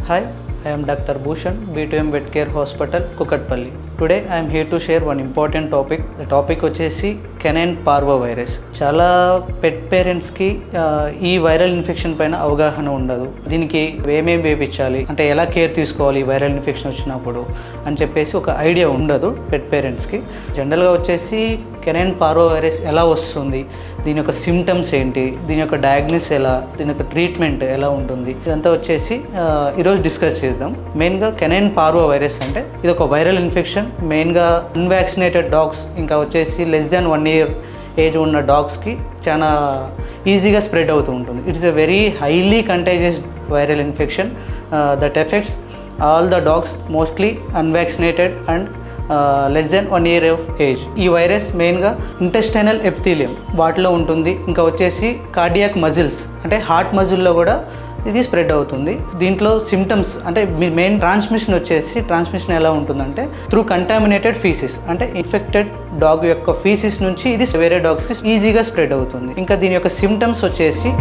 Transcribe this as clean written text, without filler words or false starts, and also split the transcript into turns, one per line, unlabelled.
Hi, I am Dr. Bhushan, B2M Vet Care Hospital, Kukatpalli. Today I am here to share one important topic. The topic వచ్చేసి canine parvovirus. చాలా పెట్ పేరెంట్స్కి ఈ viral infection పైన అవగాహన ఉండదు. దీనికి ఏమేమి వేయించాలి అంటే ఎలా కేర్ తీసుకోవాలి ఈ వైరల్ ఇన్ఫెక్షన్ వచ్చినప్పుడు అని చెప్పేసి ఒక ఐడియా ఉండదు పెట్ పేరెంట్స్కి. జనరల్గా వచ్చేసి కెనైన్ పార్వోవైరస్ ఎలా వస్తుంది, దీని యొక్క సిమ్టమ్స్ ఏంటి, దీని యొక్క డయాగ్నోసిస్ ఎలా, దీని యొక్క ట్రీట్మెంట్ ఎలా ఉంటుంది, ఇదంతా వచ్చేసి ఈరోజు డిస్కస్ చేద్దాం. మెయిన్గా కెనైన్ పార్వోవైరస్ అంటే ఇది ఒక వైరల్ ఇన్ఫెక్షన్. మెయిన్గా అన్వాక్సినేటెడ్ డాగ్స్ ఇంకా వచ్చేసి లెస్ దాన్ 1 year ఏజ్ ఉన్న డాగ్స్కి చాలా ఈజీగా స్ప్రెడ్ అవుతూ ఉంటుంది. It's a very highly contagious viral infection that effects all the dogs mostly unvaccinated and less than 1 year of age. ఈ వైరస్ మెయిన్గా ఇంటెస్టైనల్ ఎపిథీలియం వాటిలో ఉంటుంది. ఇంకా వచ్చేసి కార్డియాక్ మజిల్స్ అంటే హార్ట్ మజిల్లో కూడా ఇది స్ప్రెడ్ అవుతుంది. దీంట్లో సిమ్టమ్స్ అంటే మెయిన్ ట్రాన్స్మిషన్ ఎలా ఉంటుందంటే త్రూ కంటామినేటెడ్ ఫీసిస్ అంటే ఇన్ఫెక్టెడ్ డాగ్ యొక్క ఫీసిస్ నుంచి ఇది వేరే డాగ్స్కి ఈజీగా స్ప్రెడ్ అవుతుంది. ఇంకా దీని యొక్క సిమ్టమ్స్ వచ్చేసి